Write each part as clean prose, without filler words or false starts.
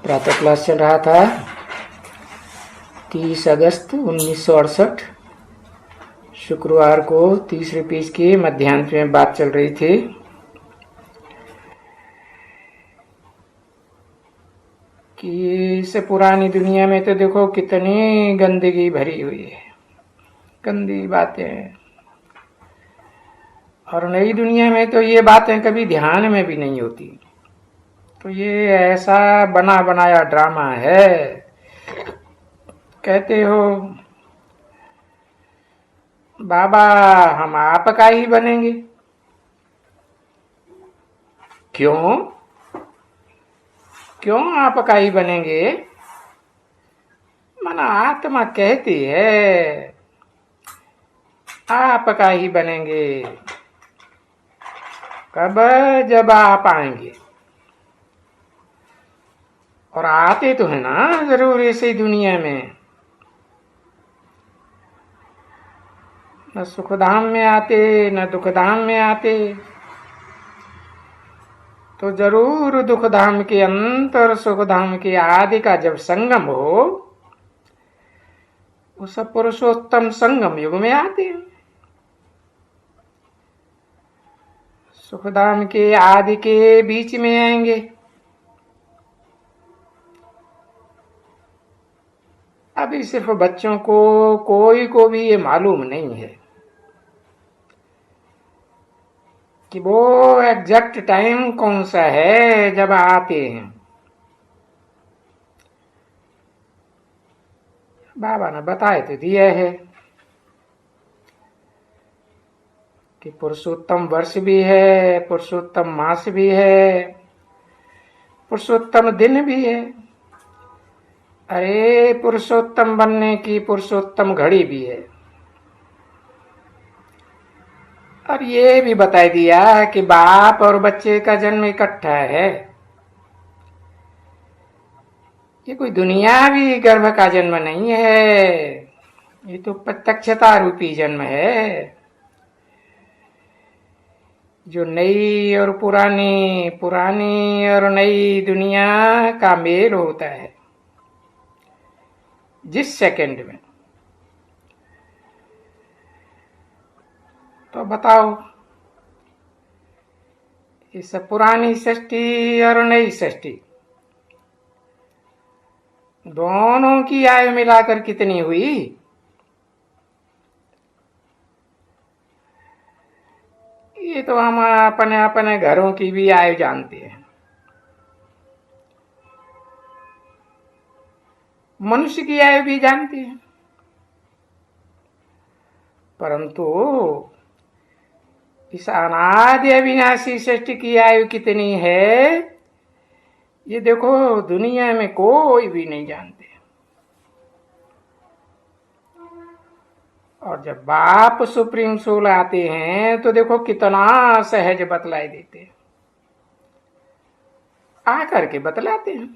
प्रातः क्लास चल रहा था 30 अगस्त 1968 शुक्रवार को तीसरे पेज के मध्यांश में बात चल रही थी कि इस पुरानी दुनिया में तो देखो कितनी गंदगी भरी हुई है, गंदी बातें, और नई दुनिया में तो ये बातें कभी ध्यान में भी नहीं होती। तो ये ऐसा बना बनाया ड्रामा है। कहते हो बाबा हम आपका ही बनेंगे, क्यों क्यों आपका ही बनेंगे? मन आत्मा कहती है आपका ही बनेंगे। कब? जब आप आएंगे, और आते तो है ना जरूर इसी दुनिया में। न सुखधाम में आते न दुखधाम में आते, तो जरूर दुखधाम के अंत और सुखधाम के आदि का जब संगम हो, उस पुरुषोत्तम संगम युग में आते हैं। सुखधाम के आदि के बीच में आएंगे। अभी सिर्फ बच्चों को कोई को भी ये मालूम नहीं है कि वो एग्जैक्ट टाइम कौन सा है जब आते हैं। बाबा ने बताए तो दिया है कि पुरुषोत्तम वर्ष भी है, पुरुषोत्तम मास भी है, पुरुषोत्तम दिन भी है। अरे पुरुषोत्तम बनने की पुरुषोत्तम घड़ी भी है। और ये भी बता दिया कि बाप और बच्चे का जन्म इकट्ठा है। ये कोई दुनियावी गर्भ का जन्म नहीं है, ये तो प्रत्यक्षता रूपी जन्म है, जो नई और पुरानी, पुरानी और नई दुनिया का मेल होता है जिस सेकंड में। तो बताओ, इस पुरानी सृष्टि और नई सृष्टि दोनों की आयु मिलाकर कितनी हुई? ये तो हम अपने अपने घरों की भी आयु जानते हैं। मनुष्य की आयु भी जानते हैं, परंतु इस अनादि अविनाशी सृष्टि की आयु कितनी है, ये देखो दुनिया में कोई भी नहीं जानते। और जब बाप सुप्रीम सोल आते हैं तो देखो कितना सहज बतलाई देते हैं, आकर के बतलाते हैं।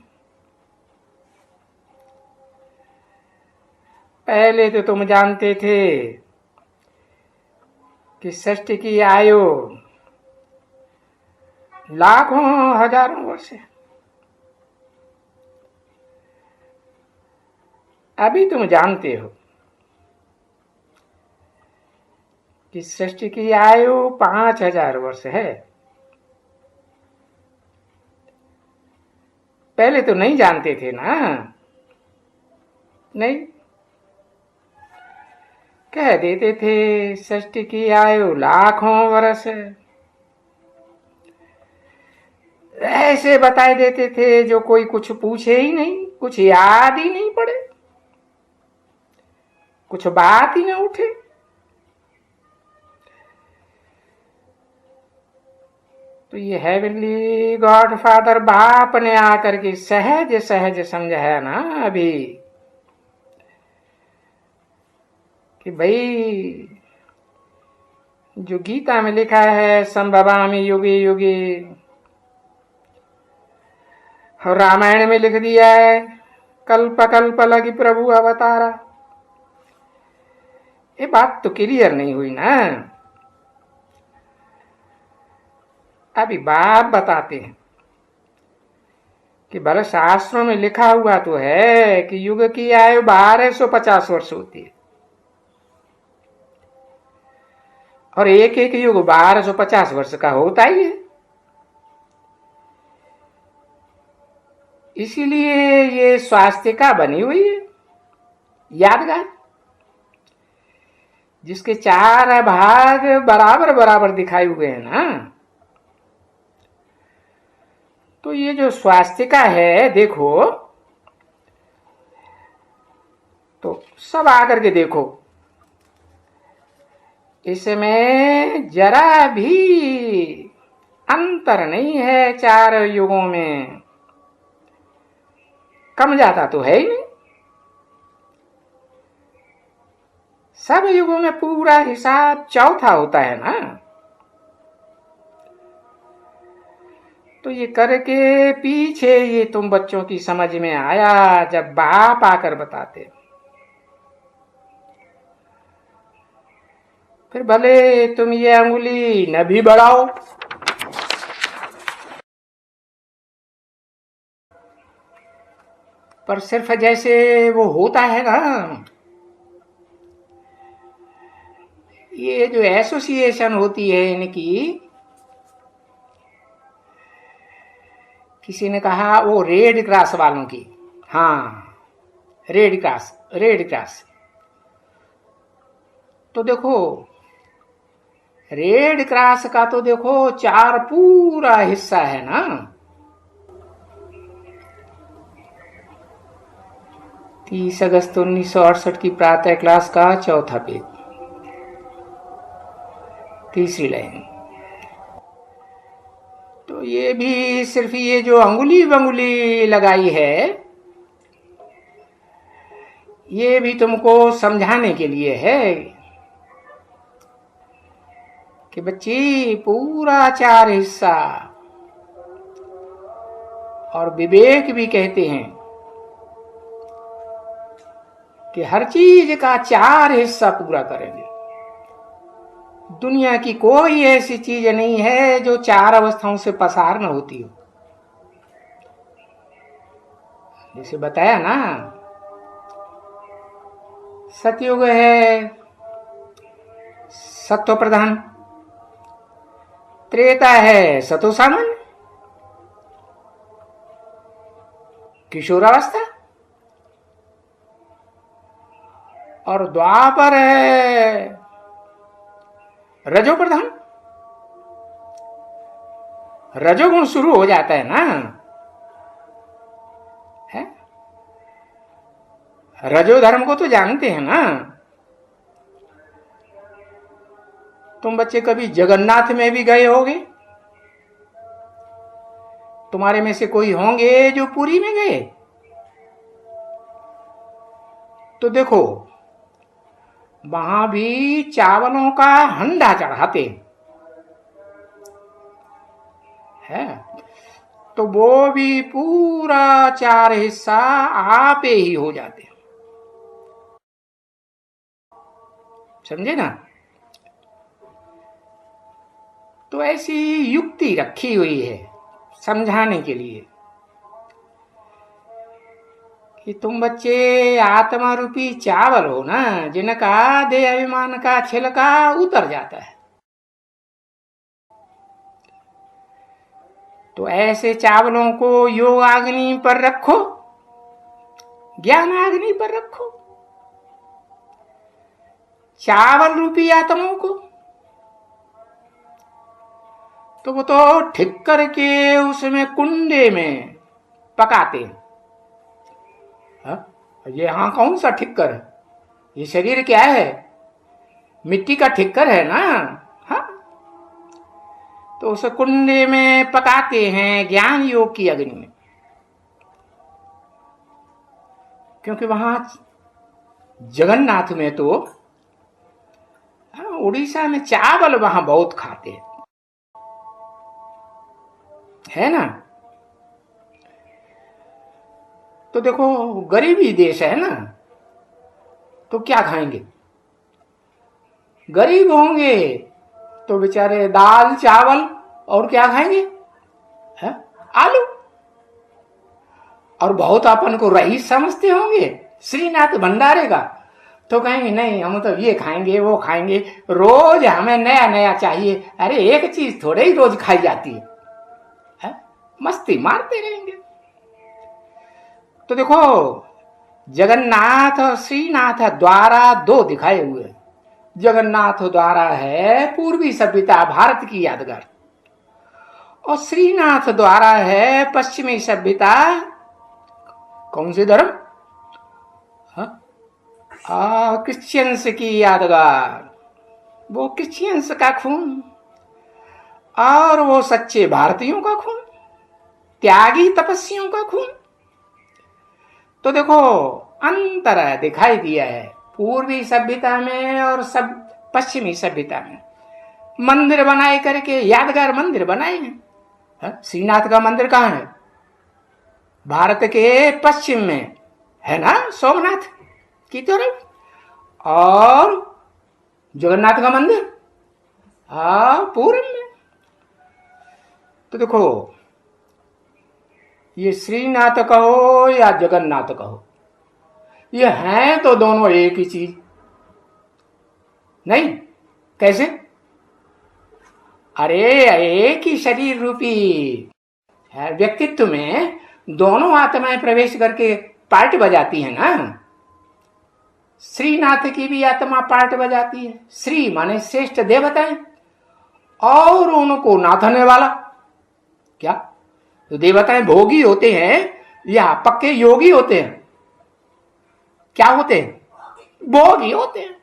पहले तो तुम जानते थे कि सृष्टि की आयु लाखों हजारों वर्ष है। अभी तुम जानते हो कि सृष्टि की आयु 5000 वर्ष है। पहले तो नहीं जानते थे ना, नहीं कह देते थे सृष्टि की आयु लाखों वर्ष है, ऐसे बताए देते थे जो कोई कुछ पूछे ही नहीं, कुछ याद ही नहीं पड़े, कुछ बात ही ना उठे। तो ये हेवनली गॉड फादर बाप ने आकर के सहज सहज समझाया ना अभी कि भाई जो गीता में लिखा है संभवामि युगे युगे, और रामायण में लिख दिया है कल्प कल्प लगी प्रभु अवतारा, ये बात तो क्लियर नहीं हुई ना। अभी बाप बताते हैं कि भले शास्त्रों में लिखा हुआ तो है कि युग की आयु 1250 वर्ष होती है, और एक एक युग 1250 वर्ष का होता ही है। इसीलिए ये स्वास्थ्यिका बनी हुई है, यादगार, जिसके 4 भाग बराबर बराबर दिखाए हुए हैं ना। तो ये जो स्वास्थ्यिका है, देखो, तो सब आकर के देखो, इसमें जरा भी अंतर नहीं है 4 युगों में, कम ज्यादा तो है ही नहीं। सब युगों में पूरा हिसाब चौथा होता है ना। तो ये करके पीछे ये तुम बच्चों की समझ में आया जब बाप आकर बताते। फिर भले तुम ये अंगुली न भी बढ़ाओ, पर सिर्फ जैसे वो होता है ना, ये जो एसोसिएशन होती है इनकी, किसी ने कहा वो रेड क्रॉस वालों की, हाँ, रेड क्रॉस, रेड क्रॉस। तो देखो, रेड क्रॉस का तो देखो 4 पूरा हिस्सा है ना। 30 अगस्त 1968 की प्रातः क्लास का चौथा पेज, तीसरी लाइन। तो ये भी सिर्फ ये जो अंगुली वंगुली लगाई है, ये भी तुमको समझाने के लिए है कि बच्ची पूरा 4 हिस्सा, और विवेक भी कहते हैं कि हर चीज का 4 हिस्सा पूरा करेंगे। दुनिया की कोई ऐसी चीज नहीं है जो 4 अवस्थाओं से पसार न होती हो। जैसे बताया ना, सतयुग है सत्व प्रधान, त्रेता है सतो सामान्य, किशोरावस्था, और द्वापर है रजो प्रधान। रजोगुण शुरू हो जाता है ना, है? रजो धर्म को तो जानते हैं ना। तुम बच्चे कभी जगन्नाथ में भी गए होगे? तुम्हारे में से कोई होंगे जो पुरी में गए? तो देखो, वहां भी चावलों का हंडा चढ़ाते है, तो वो भी पूरा 4 हिस्सा आपे ही हो जाते, समझे ना। तो ऐसी युक्ति रखी हुई है समझाने के लिए कि तुम बच्चे आत्मा रूपी चावल हो ना, जिनका देह अभिमान का छिलका उतर जाता है। तो ऐसे चावलों को योग अग्नि पर रखो, ज्ञान अग्नि पर रखो, चावल रूपी आत्माओं को। तो वो तो ठीक करके उसमें कुंडे में पकाते हैं। ये यहां कौन सा ठिक्कर है? ये शरीर क्या है? मिट्टी का ठिक्कर है ना। हाँ, तो उसे कुंडे में पकाते हैं ज्ञान योग की अग्नि में, क्योंकि वहां जगन्नाथ में तो, उड़ीसा में चावल वहां बहुत खाते हैं, है ना। तो देखो, गरीबी देश है ना, तो क्या खाएंगे? गरीब होंगे तो बेचारे दाल चावल और क्या खाएंगे? है? आलू। और बहुत अपन को रईस समझते होंगे श्रीनाथ भंडारे का, तो कहेंगे नहीं हम तो ये खाएंगे वो खाएंगे, रोज हमें नया नया चाहिए। अरे एक चीज थोड़े ही रोज खाई जाती है? मस्ती मारते रहेंगे। तो देखो जगन्नाथ और श्रीनाथ द्वारा दो दिखाए हुए। जगन्नाथ द्वारा है पूर्वी सभ्यता भारत की यादगार, और श्रीनाथ द्वारा है पश्चिमी सभ्यता। कौन से धर्म? क्रिश्चियंस की यादगार, वो क्रिश्चियंस का खून और वो सच्चे भारतीयों का खून, त्यागी तपस्वियों का खून। तो देखो अंतर दिखाई दिया है पूर्वी सभ्यता में और सब पश्चिमी सभ्यता में। मंदिर बनाए करके यादगार मंदिर बनाए हैं। श्रीनाथ का मंदिर कहाँ है? भारत के पश्चिम में है ना, सोमनाथ की तरफ। और जगन्नाथ का मंदिर पूर्व में। तो देखो ये श्रीनाथ कहो या जगन्नाथ कहो, ये हैं तो दोनों एक ही चीज नहीं। कैसे? अरे एक ही शरीर रूपी व्यक्तित्व में दोनों आत्माएं प्रवेश करके पार्ट बजाती है ना। श्रीनाथ की भी आत्मा पार्ट बजाती है। श्री माने श्रेष्ठ देवताएं, और उनको नाथने वाला क्या? तो देवताएं भोगी होते हैं या पक्के योगी होते हैं? क्या होते हैं? भोगी होते हैं।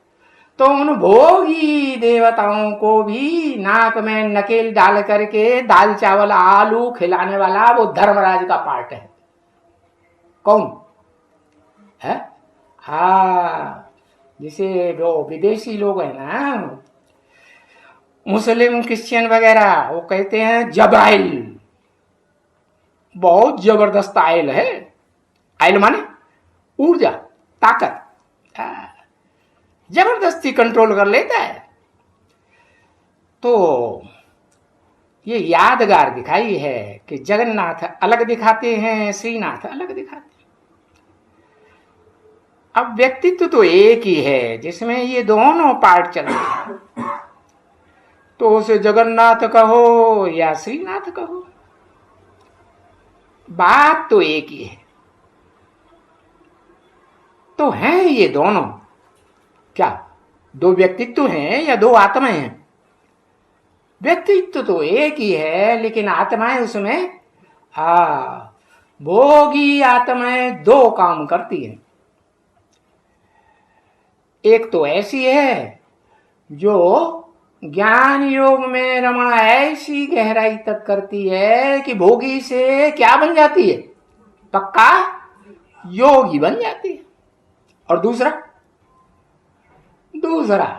तो उन भोगी देवताओं को भी नाक में नकेल डाल करके दाल चावल आलू खिलाने वाला वो धर्मराज का पार्ट है। कौन है? जैसे वो विदेशी लोग हैं ना, मुस्लिम क्रिश्चियन वगैरह, वो कहते हैं जब्राइल, बहुत जबरदस्त आयल है। आयल माने ऊर्जा, ताकत, जबरदस्ती कंट्रोल कर लेता है। तो ये यादगार दिखाई है कि जगन्नाथ अलग दिखाते हैं, श्रीनाथ अलग दिखाते हैं। अब व्यक्तित्व तो एक ही है जिसमें ये दोनों पार्ट चल रहे हैं। तो उसे जगन्नाथ कहो या श्रीनाथ कहो, बात तो एक ही है। तो हैं ये दोनों क्या दो व्यक्तित्व हैं या दो आत्माएं हैं? व्यक्तित्व तो एक ही है, लेकिन आत्माएं उसमें भोगी आत्माएं दो काम करती हैं। एक तो ऐसी है जो ज्ञान योग में रमण ऐसी गहराई तक करती है कि भोगी से क्या बन जाती है? पक्का योगी बन जाती है। और दूसरा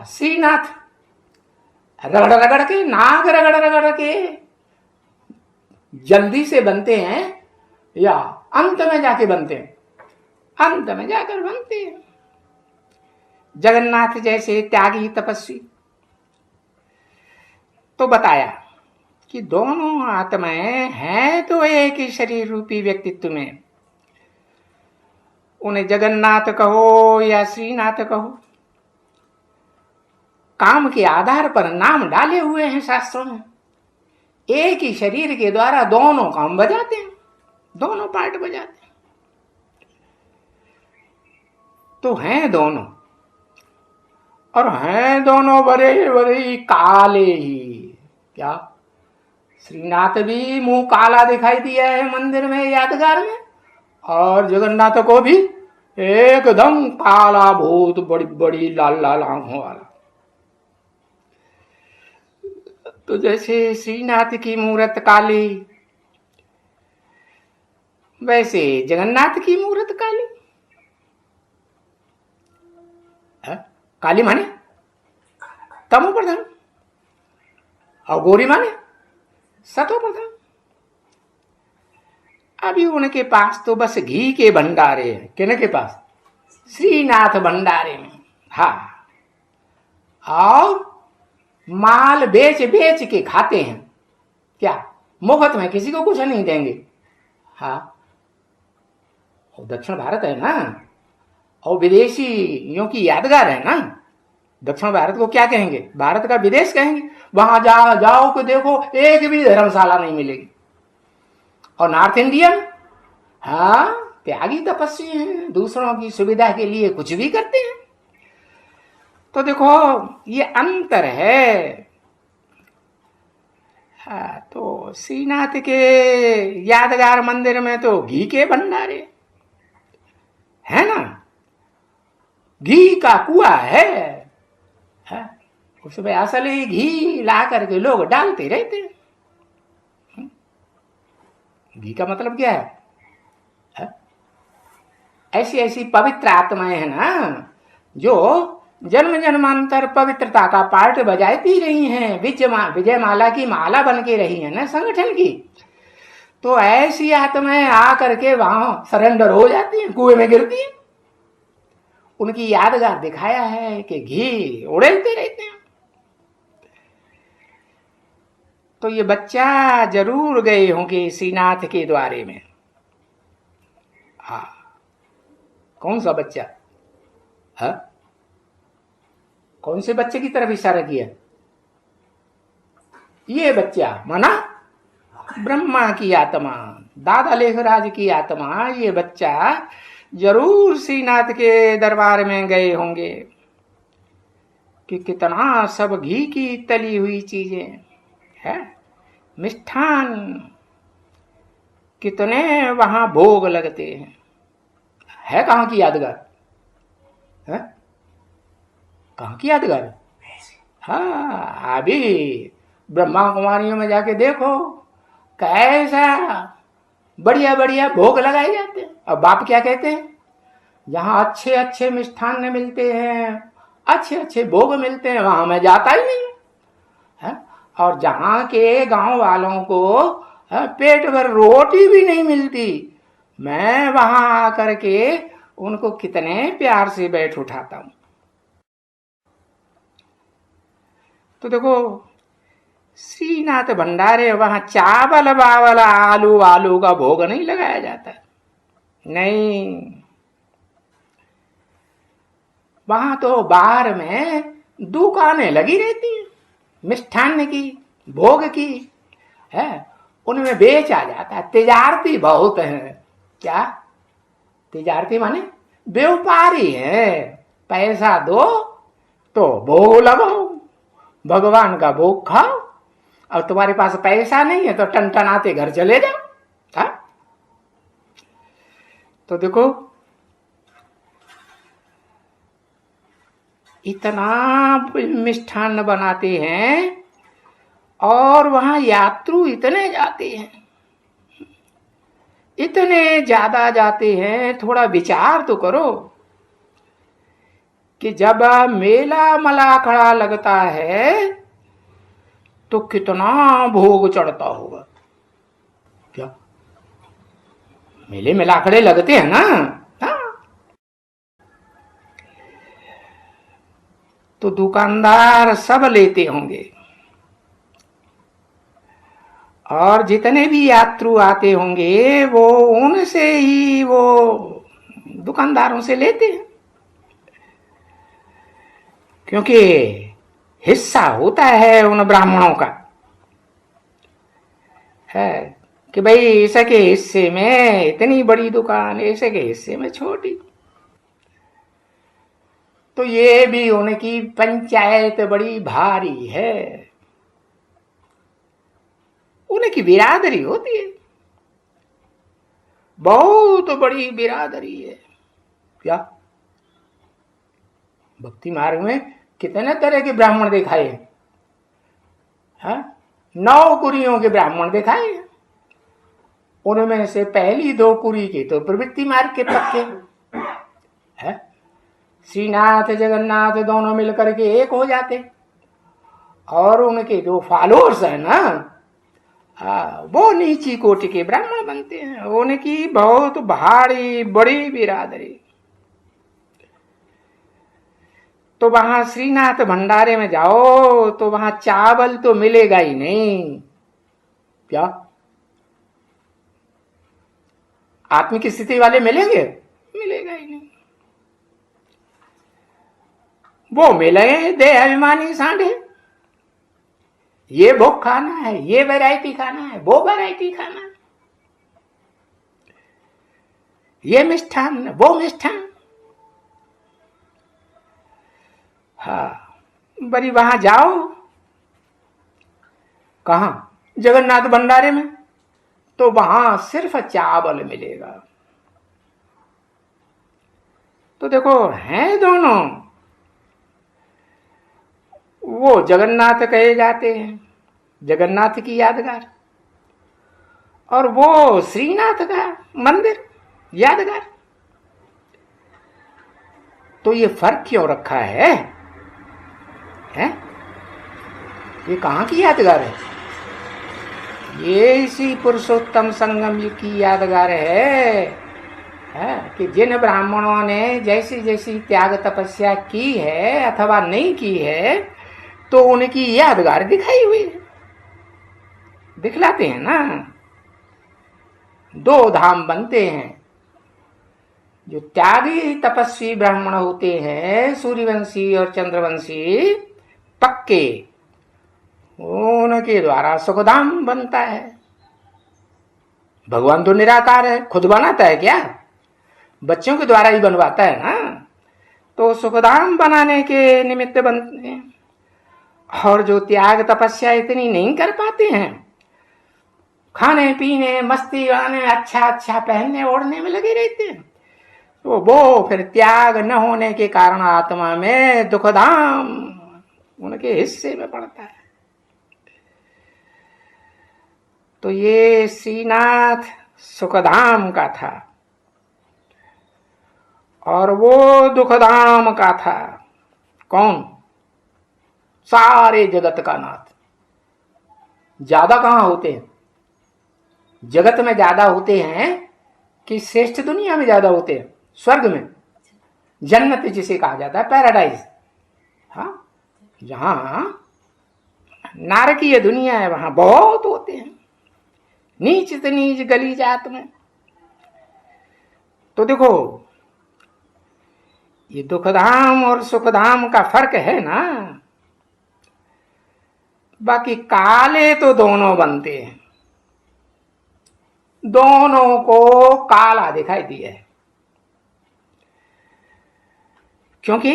श्रीनाथ, रगड़ रगड़ के, नाक रगड़ रगड़ के जल्दी से बनते हैं या अंत में जाके बनते हैं? अंत में जाकर बनते हैं। जगन्नाथ जैसे त्यागी तपस्वी। तो बताया कि दोनों आत्माएं हैं तो एक ही शरीर रूपी व्यक्तित्व में। उन्हें जगन्नाथ कहो या श्रीनाथ कहो, काम के आधार पर नाम डाले हुए हैं शास्त्रों में। एक ही शरीर के द्वारा दोनों काम बजाते हैं, दोनों पार्ट बजाते हैं। तो हैं दोनों, और हैं दोनों बड़े बड़े काले ही। क्या? श्रीनाथ भी मुंह काला दिखाई दिया है मंदिर में यादगार में, और जगन्नाथ को भी एकदम काला भूत, बड़ी बड़ी लाल लाल आंखों वाला। तो जैसे श्रीनाथ की मूर्त काली, वैसे जगन्नाथ की मूर्त काली। काली माने तमो प्रधान, और गोरी माने सतो प्रधान। अभी उनके पास तो बस घी के भंडारे हैं। किन के पास? श्रीनाथ भंडारे में। और माल बेच बेच के खाते हैं। क्या? मुफ्त में किसी को कुछ नहीं देंगे। और दक्षिण भारत है ना, और विदेशियों की यादगार है ना। दक्षिण भारत को क्या कहेंगे? भारत का विदेश कहेंगे। वहां जाओ कि देखो एक भी धर्मशाला नहीं मिलेगी। और नॉर्थ इंडियन, हाँ, त्यागी तपस्वी हैं, दूसरों की सुविधा के लिए कुछ भी करते हैं। तो देखो ये अंतर है। हाँ, तो श्रीनाथ के यादगार मंदिर में तो घी के भंडारे है ना, घी का कुआं है, उसमें असली घी ला करके लोग डालते रहते हैं। घी का मतलब क्या है? ऐसी ऐसी पवित्र आत्माएं हैं ना, जो जन्म जन्मांतर पवित्रता का पार्ट बजाती रही हैं, विजय माला की माला बन के रही है ना संगठन की। तो ऐसी आत्माएं आकर के वहां सरेंडर हो जाती हैं, कुएं में गिरती हैं। उनकी यादगार दिखाया है कि घी उड़ेलते रहते हैं। तो ये बच्चा जरूर गए होंगे श्रीनाथ के द्वारे में। हाँ, कौन सा बच्चा? हाँ, कौन से बच्चे की तरफ इशारा किया? ये बच्चा माना ब्रह्मा की आत्मा, दादा लेखराज की आत्मा। ये बच्चा जरूर श्रीनाथ के दरबार में गए होंगे कि कितना सब घी की तली हुई चीजें है, मिष्ठान कितने वहां भोग लगते हैं। है कहां की यादगार? है कहां की यादगार? हाँ, अभी ब्रह्मा कुमारियों में जाके देखो कैसा बढ़िया बढ़िया भोग लगाए जाते हैं। अब बाप क्या कहते हैं? जहां अच्छे अच्छे मिष्ठान मिलते हैं, अच्छे अच्छे भोग मिलते हैं, वहां मैं जाता ही नहीं है। और जहां के गांव वालों को पेट भर रोटी भी नहीं मिलती, मैं वहां आकर के उनको कितने प्यार से बैठ उठाता हूं। तो देखो श्रीनाथ भंडारे वहां चावल बावल आलू आलू का भोग नहीं लगाया जाता, नहीं। वहां तो बाहर में दुकानें लगी रहती हैं मिष्ठान की, भोग की है, उनमें बेचा जाता है। तिजारती बहुत है। क्या तिजारती माने? व्यापारी है। पैसा दो तो भोग लगाओ, भगवान का भोग खाओ। और तुम्हारे पास पैसा नहीं है तो टनटनाते घर चले जाओ। हा? तो देखो इतना मिष्ठान बनाते हैं और वहां यात्रु इतने जाते हैं, इतने ज्यादा जाते हैं। थोड़ा विचार तो करो कि जब मेला मलाखड़ा लगता है तो कितना भोग चढ़ता होगा। क्या मेले मलाखड़े लगते हैं ना, तो दुकानदार सब लेते होंगे और जितने भी यात्रु आते होंगे वो उनसे ही वो दुकानदारों से लेते हैं, क्योंकि हिस्सा होता है उन ब्राह्मणों का है कि भाई ऐसे के हिस्से में इतनी बड़ी दुकान, ऐसे के हिस्से में छोटी। तो ये भी उनकी पंचायत बड़ी भारी है, उनकी बिरादरी होती है, बहुत बड़ी बिरादरी है। क्या भक्ति मार्ग में कितने तरह के ब्राह्मण दिखाए हैं? 9 कुरियों के ब्राह्मण दिखाए हैं। उनमें से पहली 2 कुरी के तो प्रवृत्ति मार्ग के पक्के हैं। श्रीनाथ जगन्नाथ दोनों मिलकर के एक हो जाते, और उनके जो फॉलोअर्स है ना, वो नीची कोटि के ब्राह्मण बनते हैं। उनकी बहुत भारी बड़ी बिरादरी। तो वहां श्रीनाथ भंडारे में जाओ तो वहां चावल तो मिलेगा ही नहीं। क्या आत्मिक स्थिति वाले मिलेंगे? मिलेगा ही नहीं। वो मिले देह अभिमानी सांडे, ये भोग खाना है, ये वैरायटी खाना है, वो वैरायटी खाना है, ये मिष्ठान वो मिष्ठान। हाँ, बड़ी वहां जाओ, कहां? जगन्नाथ भंडारे में, तो वहां सिर्फ चावल मिलेगा। तो देखो हैं दोनों, वो जगन्नाथ कहे जाते हैं, जगन्नाथ की यादगार, और वो श्रीनाथ का मंदिर यादगार। तो ये फर्क क्यों रखा है? ये कहां की यादगार है? ये इसी पुरुषोत्तम संगम की यादगार है कि जिन ब्राह्मणों ने जैसी जैसी त्याग तपस्या की है अथवा नहीं की है, तो उनकी यादगार दिखाई हुई है। दिखलाते हैं ना, 2 धाम बनते हैं। जो त्यागी तपस्वी ब्राह्मण होते हैं, सूर्यवंशी और चंद्रवंशी पक्के, उनके द्वारा सुखधाम बनता है। भगवान तो निराकार है, खुद बनाता है क्या? बच्चों के द्वारा ही बनवाता है ना। तो सुखधाम बनाने के निमित्त बनते हैं। और जो त्याग तपस्या इतनी नहीं कर पाते हैं, खाने पीने मस्ती आने अच्छा अच्छा पहनने ओढ़ने में लगे रहते हैं, तो वो फिर त्याग न होने के कारण आत्मा में दुखधाम उनके हिस्से में पड़ता है। तो ये श्रीनाथ सुखधाम का था और वो दुखधाम का था। कौन? सारे जगत का नाथ। ज्यादा कहां होते हैं? जगत में ज्यादा होते हैं कि श्रेष्ठ दुनिया में ज्यादा होते हैं? स्वर्ग में, जन्नत जिसे कहा जाता है, पैराडाइज। हाँ, जहां नारकीय दुनिया है वहां बहुत होते हैं, नीच से नीच गली जात में। तो देखो, ये दुखधाम और सुखधाम का फर्क है ना। बाकी काले तो दोनों बनते हैं, दोनों को काला दिखाई दिया है। क्योंकि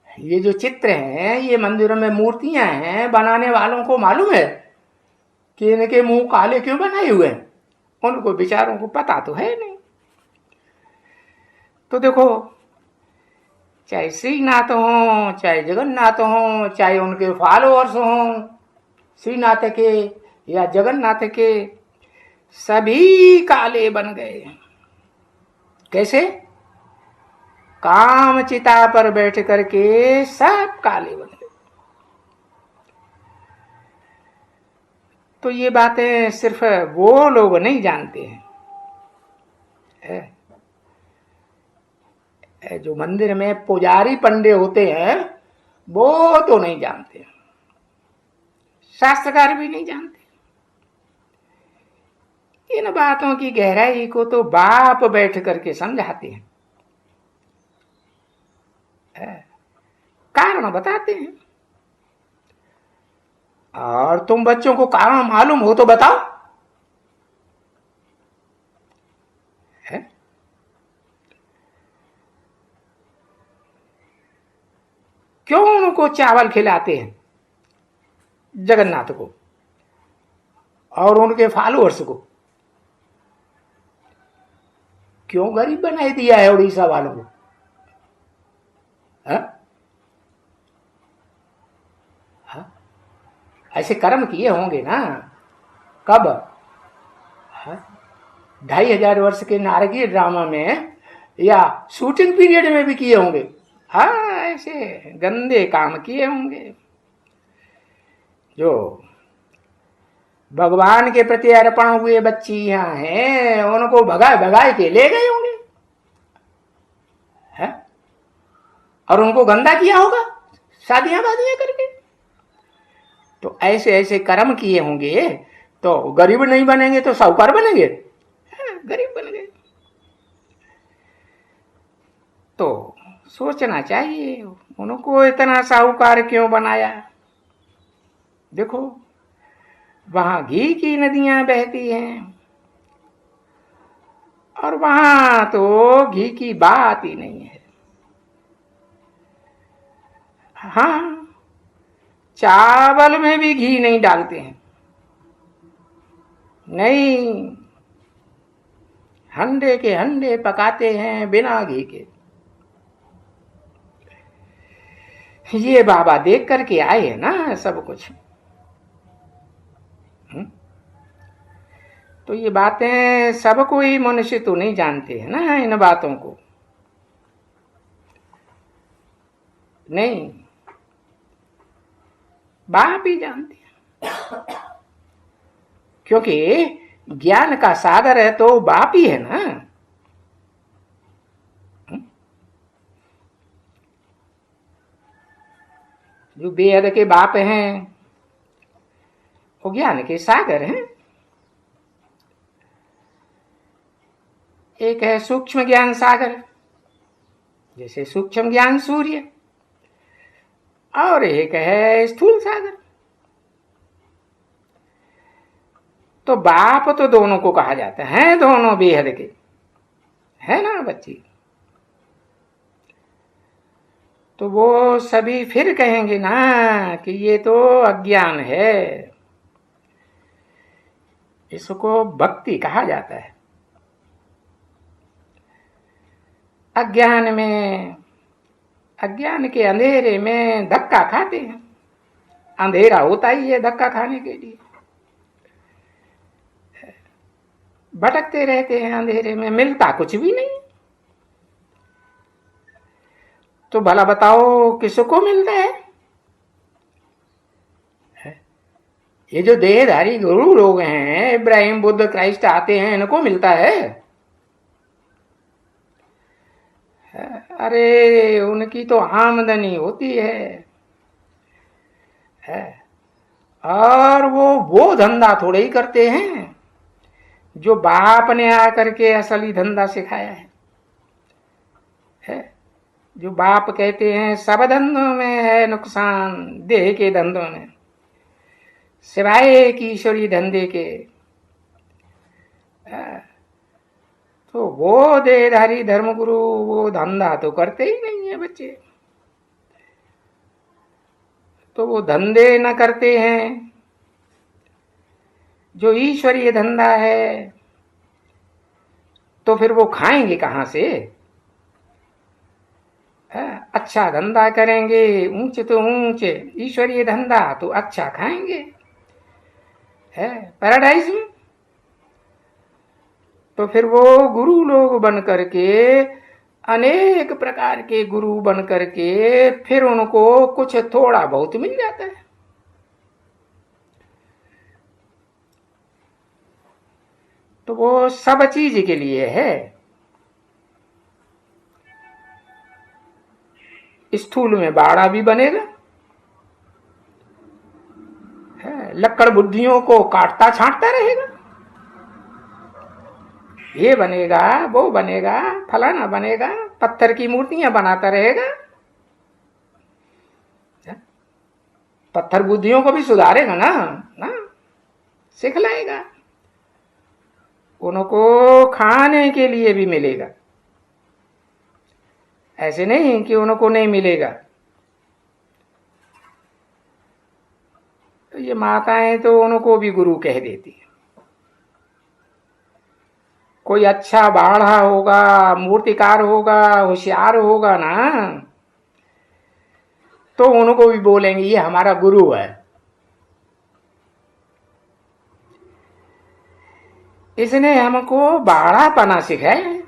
ये जो चित्र हैं, ये मंदिरों में मूर्तियां हैं, बनाने वालों को मालूम है कि इनके मुंह काले क्यों बनाए हुए हैं। उनको बेचारों को पता तो है नहीं। तो देखो, चाहे श्रीनाथ हो, चाहे जगन्नाथ हो, चाहे उनके फॉलोअर्स हो श्रीनाथ के या जगन्नाथ के, सभी काले बन गए। कैसे? काम चिता पर बैठ करके सब काले बन गए। तो ये बातें सिर्फ वो लोग नहीं जानते हैं, जो मंदिर में पुजारी पंडे होते हैं वो तो नहीं जानते, शास्त्रकार भी नहीं जानते। इन बातों की गहराई को तो बाप बैठ करके समझाते हैं, कारण बताते हैं। और तुम बच्चों को कारण मालूम हो तो बताओ। क्यों उनको चावल खिलाते हैं, जगन्नाथ को और उनके फॉलोअर्स को? क्यों गरीब बना दिया है उड़ीसा वालों को? ऐसे कर्म किए होंगे ना। कब? 2500 वर्ष के नारकीय ड्रामा में या शूटिंग पीरियड में भी किए होंगे। हाँ, ऐसे गंदे काम किए होंगे। जो भगवान के प्रति अर्पण हुए बच्चियां हैं उनको भगाए भगाए के ले गए होंगे, है? और उनको गंदा किया होगा शादियां वादियां करके। तो ऐसे ऐसे कर्म किए होंगे तो गरीब नहीं बनेंगे तो साहूकार बनेंगे। गरीब बन गए। तो सोचना चाहिए उनको इतना साहूकार क्यों बनाया। देखो वहां घी की नदियां बहती हैं और वहां तो घी की बात ही नहीं है। हाँ, चावल में भी घी नहीं डालते हैं, नहीं, हंडे के हंडे पकाते हैं बिना घी के। ये बाबा देख करके आए हैं ना सब कुछ। तो ये बातें सब कोई मनुष्य तो नहीं जानते हैं ना इन बातों को, नहीं, बाप ही जानते हैं, क्योंकि ज्ञान का सागर है तो बाप ही है ना। जो बेहद के बाप हैं वो ज्ञान के सागर हैं। एक है सूक्ष्म ज्ञान सागर, जैसे सूक्ष्म ज्ञान सूर्य, और एक है स्थूल सागर। तो बाप तो दोनों को कहा जाता है, दोनों बेहद के, है ना बच्ची। तो वो सभी फिर कहेंगे ना कि ये तो अज्ञान है, इसको भक्ति कहा जाता है। अज्ञान में, अज्ञान के अंधेरे में धक्का खाते हैं। अंधेरा होता ही है धक्का खाने के लिए, भटकते रहते हैं अंधेरे में, मिलता कुछ भी नहीं। तो भला बताओ किसको मिलता है? ये जो देहधारी गुरु लोग हैं, इब्राहिम, बुद्ध, क्राइस्ट आते हैं, इनको मिलता है? अरे उनकी तो आमदनी होती है, और वो धंधा थोड़े ही करते हैं जो बाप ने आकर के असली धंधा सिखाया है। जो बाप कहते हैं सब धंधों में है नुकसान, देह के धंधों में सिवाय एक ईश्वरी धंधे के। तो वो देहधारी धर्मगुरु वो धंधा तो करते ही नहीं है बच्चे। तो वो धंधे न करते हैं, जो ईश्वरीय धंधा है, तो फिर वो खाएंगे कहां से? अच्छा धंधा करेंगे, ऊंचे तो ऊंचे, ईश्वरीय धंधा तो अच्छा खाएंगे है पैराडाइज में। तो फिर वो गुरु लोग बन करके, अनेक प्रकार के गुरु बन करके, फिर उनको कुछ थोड़ा बहुत मिल जाता है। तो वो सब चीज के लिए है। स्थूल में बाड़ा भी बनेगा, लक्कड़ बुद्धियों को काटता छांटता रहेगा, ये बनेगा वो बनेगा, फलाना बनेगा, पत्थर की मूर्तियां बनाता रहेगा। पत्थर बुद्धियों को भी सुधारेगा ना, सिखलाएगा, उनको खाने के लिए भी मिलेगा। ऐसे नहीं कि उनको नहीं मिलेगा। तो ये माताएं तो उनको भी गुरु कह देती है। कोई अच्छा बाढ़ा होगा, मूर्तिकार होगा, होशियार होगा ना, तो उनको भी बोलेंगे ये हमारा गुरु है। इसने हमको बाड़ा पना सिखाया है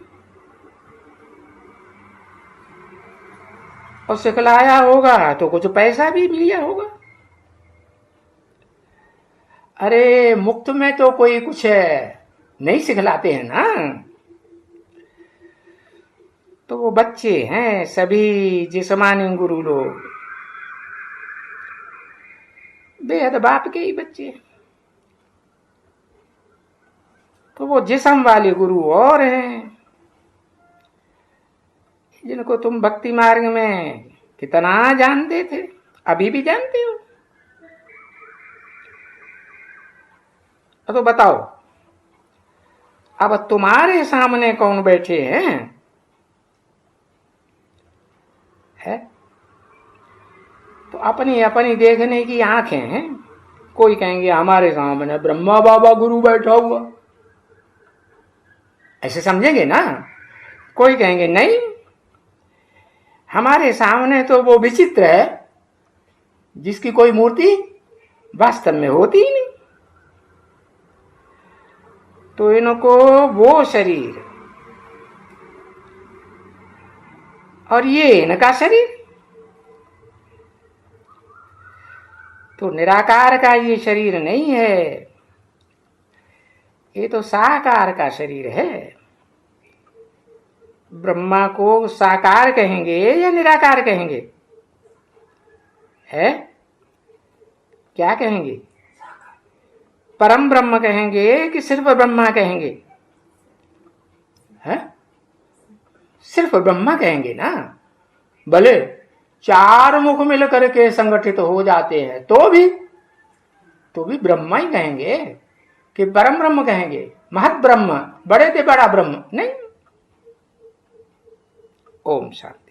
और सिखलाया होगा तो कुछ पैसा भी मिला होगा। अरे मुफ्त में तो कोई कुछ नहीं सिखलाते हैं ना। तो वो बच्चे हैं सभी जिस्मानी गुरु लोग, बेहद बाप के ही बच्चे। तो वो जिस्म वाले गुरु और हैं, जिनको तुम भक्ति मार्ग में कितना जानते थे, अभी भी जानते हो। तो बताओ, अब तुम्हारे सामने कौन बैठे हैं? है तो अपनी अपनी देखने की आंखें हैं। कोई कहेंगे हमारे सामने ब्रह्मा बाबा गुरु बैठा हुआ, ऐसे समझेंगे ना। कोई कहेंगे नहीं, हमारे सामने तो वो विचित्र है जिसकी कोई मूर्ति वास्तव में होती ही नहीं। तो इनको वो शरीर और ये इनका शरीर, तो निराकार का ये शरीर नहीं है, ये तो साकार का शरीर है। ब्रह्मा को साकार कहेंगे या निराकार कहेंगे? है क्या कहेंगे? परम ब्रह्म कहेंगे कि सिर्फ ब्रह्मा कहेंगे? है सिर्फ ब्रह्मा कहेंगे ना। भले चार मुख मिल करके संगठित हो जाते हैं तो भी ब्रह्मा ही कहेंगे कि परम ब्रह्म कहेंगे, महत ब्रह्म, बड़े से बड़ा ब्रह्म नहीं। ओम शांति।